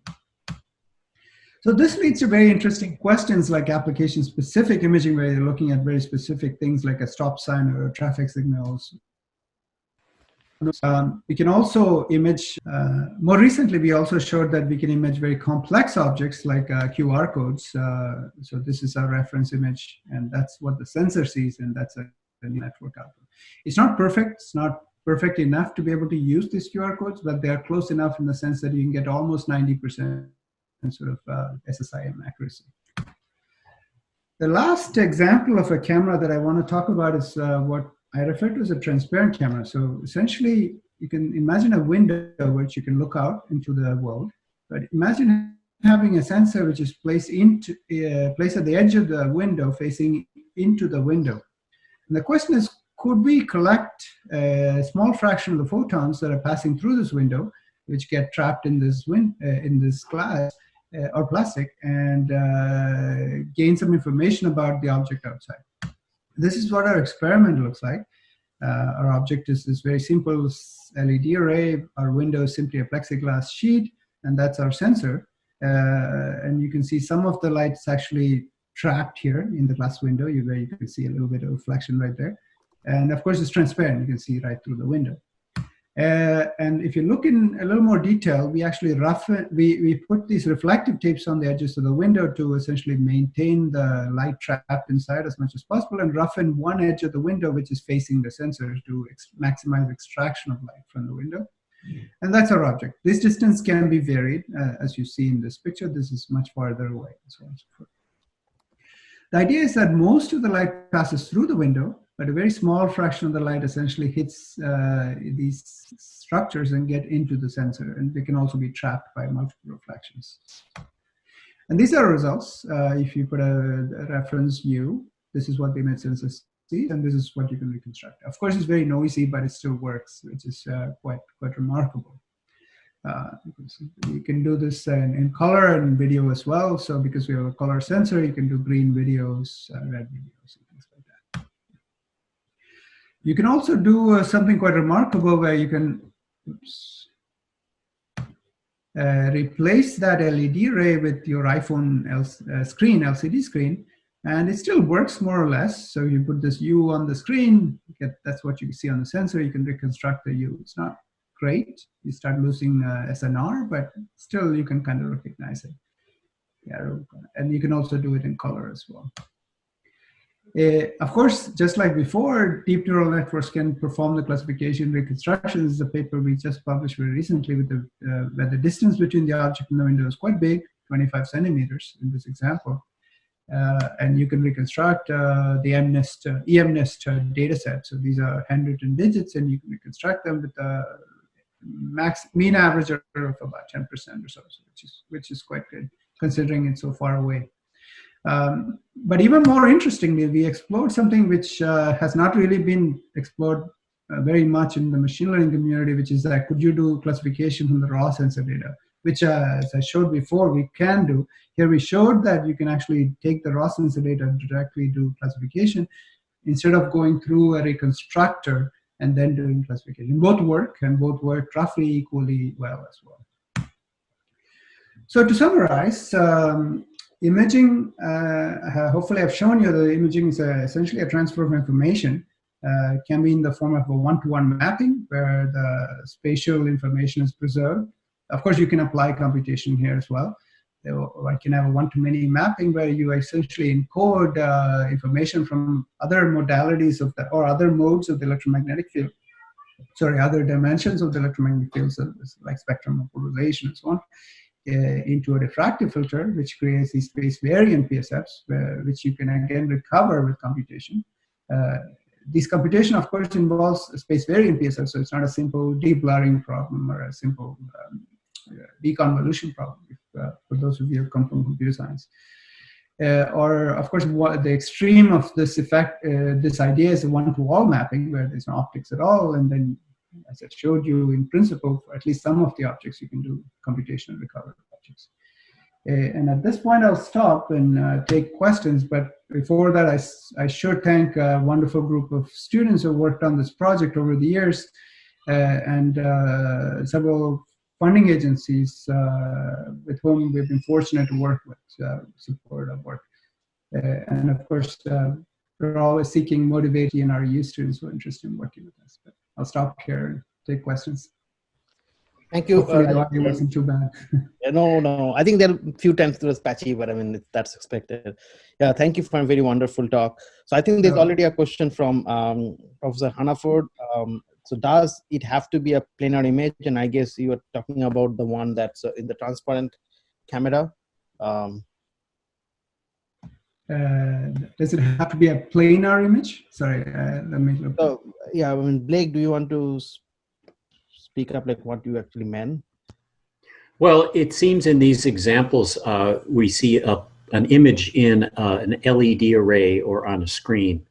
[SPEAKER 2] So this leads to very interesting questions like application-specific imaging, where you're looking at very specific things like a stop sign or traffic signals. We can also image, more recently we also showed that we can image very complex objects like QR codes. So this is a reference image, and that's what the sensor sees, and that's a network output. It's not perfect, it's not perfect enough to be able to use these QR codes, but they are close enough in the sense that you can get almost 90% sort of SSIM accuracy. The last example of a camera that I want to talk about is what I refer to as a transparent camera. So essentially, you can imagine a window which you can look out into the world, but imagine having a sensor which is placed at the edge of the window, facing into the window. And the question is, could we collect a small fraction of the photons that are passing through this window, which get trapped in this glass or plastic, and gain some information about the object outside? This is what our experiment looks like. Our object is this very simple LED array. Our window is simply a plexiglass sheet, and that's our sensor. And you can see some of the light is actually trapped here in the glass window. You can see a little bit of reflection right there. And of course, it's transparent. You can see right through the window. And if you look in a little more detail, we actually we put these reflective tapes on the edges of the window to essentially maintain the light trapped inside as much as possible, and roughen one edge of the window which is facing the sensor to maximize extraction of light from the window. And that's our object. This distance can be varied, as you see in this picture. This is much farther away, and so on and so forth. The idea is that most of the light passes through the window, but a very small fraction of the light essentially hits these structures and get into the sensor, and they can also be trapped by multiple reflections. And these are results. If you put a reference U, this is what the image sensor sees, and this is what you can reconstruct. Of course, it's very noisy, but it still works, which is quite remarkable. You can do this in color and video as well. So because we have a color sensor, you can do green videos, red videos, and things like that. You can also do something quite remarkable where you can replace that LED array with your iPhone LCD screen, and it still works more or less. So you put this U on the screen, that's what you can see on the sensor. You can reconstruct the U. It's not great. You start losing SNR, but still you can kind of recognize it. Yeah, and you can also do it in color as well. Of course, just like before, deep neural networks can perform the classification reconstruction. This is a paper we just published very recently with where the distance between the object and the window is quite big, 25 centimeters in this example. And you can reconstruct the EMNIST data set. So these are handwritten digits, and you can reconstruct them with a mean average error of about 10% or so, which is quite good considering it's so far away. But even more interestingly, we explored something which has not really been explored very much in the machine learning community, which is that could you do classification from the raw sensor data, which as I showed before, we can do. Here we showed that you can actually take the raw sensor data and directly do classification instead of going through a reconstructor and then doing classification. Both work, and both work roughly equally well as well. So to summarize, imaging, hopefully I've shown you that imaging is essentially a transfer of information. It can be in the form of a one-to-one mapping where the spatial information is preserved. Of course, you can apply computation here as well. I can have a one-to-many mapping where you essentially encode information from other modalities of or other modes of the electromagnetic field. Sorry, other dimensions of the electromagnetic field, so like spectrum of polarization and so on, into a diffractive filter, which creates these space variant PSFs, which you can again recover with computation. This computation, of course, involves a space variant PSF, so it's not a simple deblurring problem or a simple deconvolution problem, for those of you who come from computer science. Or, of course, the extreme of this effect, this idea is a one-to-all mapping where there's no optics at all, and then, as I showed you, in principle, for at least some of the objects, you can do computation and recover objects. And at this point, I'll stop and take questions. But before that, I should thank a wonderful group of students who worked on this project over the years, and several funding agencies with whom we've been fortunate to work with, support our work. And of course, we're always seeking motivation in our EU students who are interested in working with us. But I'll stop here and take questions.
[SPEAKER 1] Thank you.
[SPEAKER 2] Hopefully the audio wasn't too bad.
[SPEAKER 1] No. I think there are a few times it was patchy, but I mean, that's expected. Yeah, thank you for a very wonderful talk. So I think there's already a question from Professor Hannaford. So does it have to be a planar image? And I guess you were talking about the one that's in the transparent camera.
[SPEAKER 2] Does it have to be a planar image? Sorry, let me look.
[SPEAKER 1] So, yeah, I mean, Blake, do you want to speak up like what you actually meant?
[SPEAKER 3] Well, it seems in these examples, we see an image in an LED array or on a screen.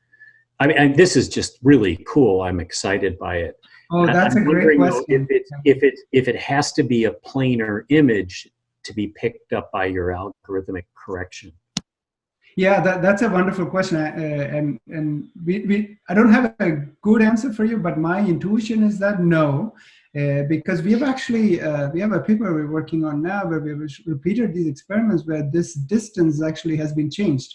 [SPEAKER 3] I mean, this is just really cool. I'm excited by it.
[SPEAKER 2] Oh, that's a great question.
[SPEAKER 3] If it has to be a planar image to be picked up by your algorithmic correction.
[SPEAKER 2] Yeah, that's a wonderful question, and I don't have a good answer for you, but my intuition is that no, because we have actually we have a paper we're working on now where we repeated these experiments where this distance actually has been changed,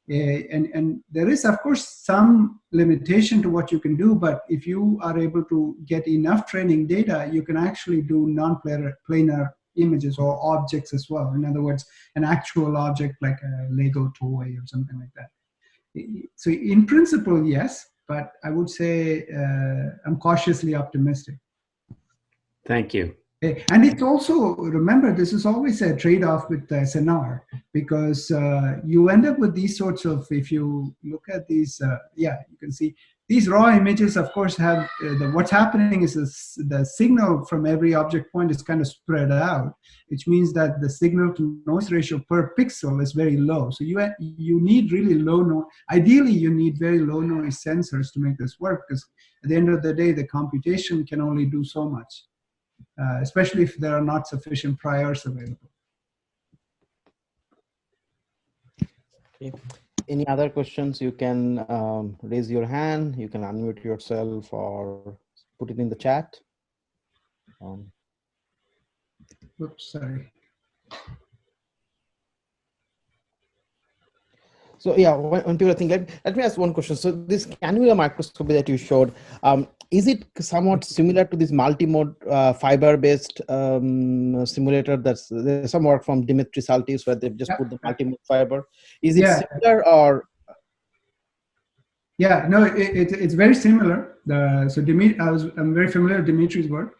[SPEAKER 2] and there is of course some limitation to what you can do, but if you are able to get enough training data, you can actually do non-planar images or objects as well. In other words, an actual object like a Lego toy or something like that. So in principle, yes, but I would say I'm cautiously optimistic.
[SPEAKER 3] Thank you.
[SPEAKER 2] And it's also, remember, this is always a trade-off with SNR, because you end up with these sorts of, if you look at these, yeah, you can see these raw images, of course, have, what's happening is the signal from every object point is kind of spread out, which means that the signal to noise ratio per pixel is very low. So you need really low noise. Ideally, you need very low noise sensors to make this work, because at the end of the day, the computation can only do so much. Especially if there are not sufficient priors available.
[SPEAKER 1] Okay. Any other questions? You can raise your hand, you can unmute yourself or put it in the chat.
[SPEAKER 2] Oops, sorry.
[SPEAKER 1] So yeah, when people think, let me ask one question. So this cannula microscopy that you showed, is it somewhat similar to this multi-mode fiber-based simulator? There's some work from Dimitri Saltis where they've just put the multi-mode fiber. Is it similar or?
[SPEAKER 2] Yeah, no, it's very similar. So I'm very familiar with Dimitri's work.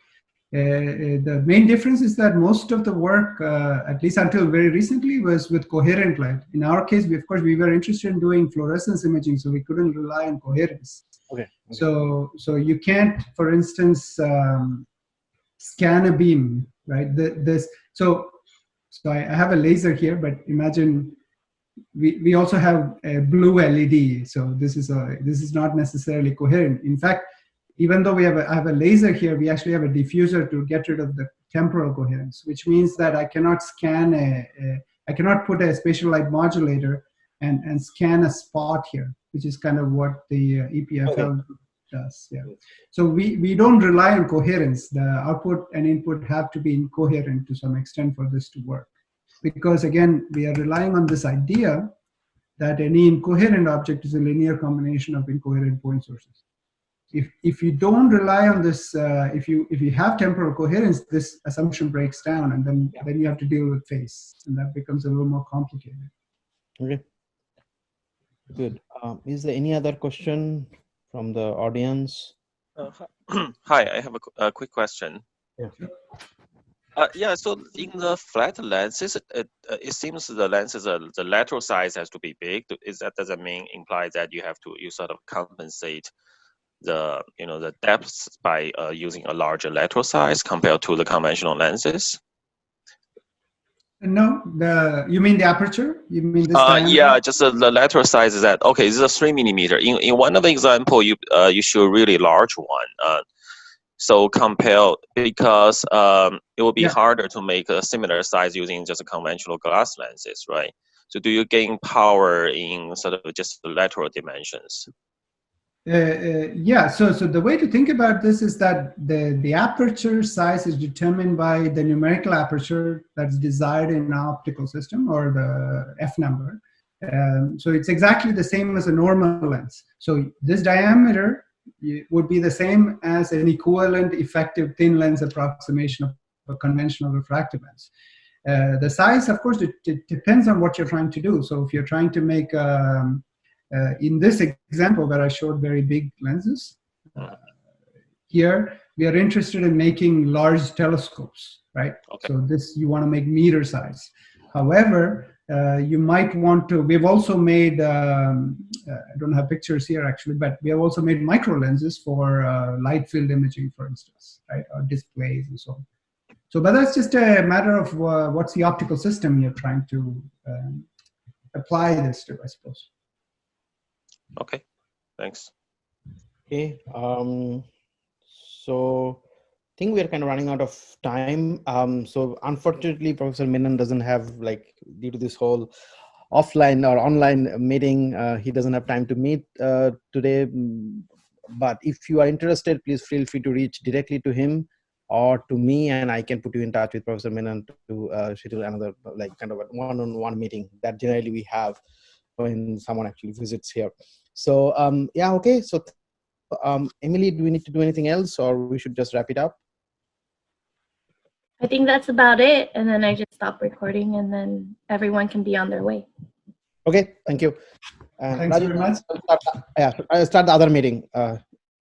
[SPEAKER 2] The main difference is that most of the work, at least until very recently, was with coherent light. In our case, of course, we were interested in doing fluorescence imaging, so we couldn't rely on coherence.
[SPEAKER 1] Okay.
[SPEAKER 2] So you can't, for instance, scan a beam, right? So I have a laser here, but imagine we also have a blue LED. So this is not necessarily coherent. In fact, even though I have a laser here, we actually have a diffuser to get rid of the temporal coherence, which means that I cannot scan I cannot put a spatial light modulator and scan a spot here, which is kind of what the EPFL does. Yeah. So we don't rely on coherence. The output and input have to be incoherent to some extent for this to work. Because again, we are relying on this idea that any incoherent object is a linear combination of incoherent point sources. If you don't rely on this, if you have temporal coherence, this assumption breaks down, and then you have to deal with phase, and that becomes a little more complicated.
[SPEAKER 1] Okay. Good. Is there any other question from the audience?
[SPEAKER 4] Hi, I have a quick question.
[SPEAKER 1] Yeah.
[SPEAKER 4] Yeah, so in the flat lenses, it seems the lenses, the lateral size has to be big. Does that imply that you sort of compensate the depth by using a larger lateral size compared to the conventional lenses?
[SPEAKER 2] No, you mean the aperture? You mean this diameter?
[SPEAKER 4] Yeah, just the lateral size is that okay? This is a 3 millimeter. In one of the example, you show a really large one. So because it will be harder to make a similar size using just a conventional glass lenses, right? So do you gain power in sort of just the lateral dimensions?
[SPEAKER 2] Yeah, so the way to think about this is that the aperture size is determined by the numerical aperture that's desired in an optical system, or the F number. So it's exactly the same as a normal lens. So this diameter would be the same as an equivalent effective thin lens approximation of a conventional refractive lens. The size, of course, it depends on what you're trying to do. So if you're trying to make in this example where I showed very big lenses, here we are interested in making large telescopes, right?
[SPEAKER 4] Okay.
[SPEAKER 2] So this, you want to make meter size. However, you might want to, we've also made, I don't have pictures here actually, but we have also made micro lenses for light field imaging, for instance, right? Or displays and so on. So, but that's just a matter of what's the optical system you're trying to apply this to, I suppose.
[SPEAKER 4] Okay, thanks.
[SPEAKER 1] Okay, so I think we're kind of running out of time. So unfortunately, Professor Menon doesn't have, like, due to this whole offline or online meeting, he doesn't have time to meet today. But if you are interested, please feel free to reach directly to him or to me, and I can put you in touch with Professor Menon to schedule another, like, kind of a one-on-one meeting that generally we have when someone actually visits here. So yeah, okay. So Emily, do we need to do anything else, or we should just wrap it up?
[SPEAKER 5] I think that's about it. And then I just stop recording, and then everyone can be on their way.
[SPEAKER 1] Okay, thank you.
[SPEAKER 2] Thanks very much.
[SPEAKER 1] I'll start the other meeting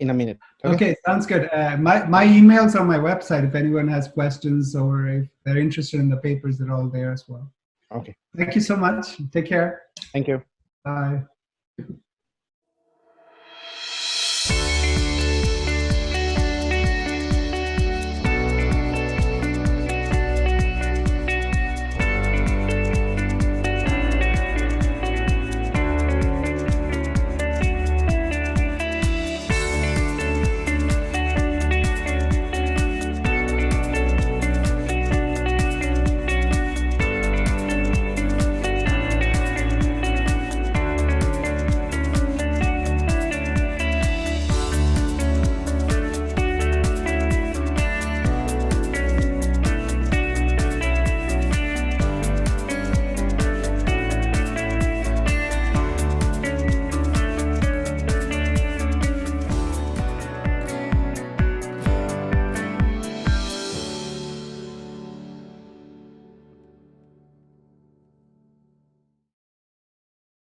[SPEAKER 1] in a minute.
[SPEAKER 2] Okay, sounds good. My email's on my website if anyone has questions, or if they're interested in the papers, they're all there as well.
[SPEAKER 1] Okay.
[SPEAKER 2] Thank you so much. Take care.
[SPEAKER 1] Thank you.
[SPEAKER 2] Bye.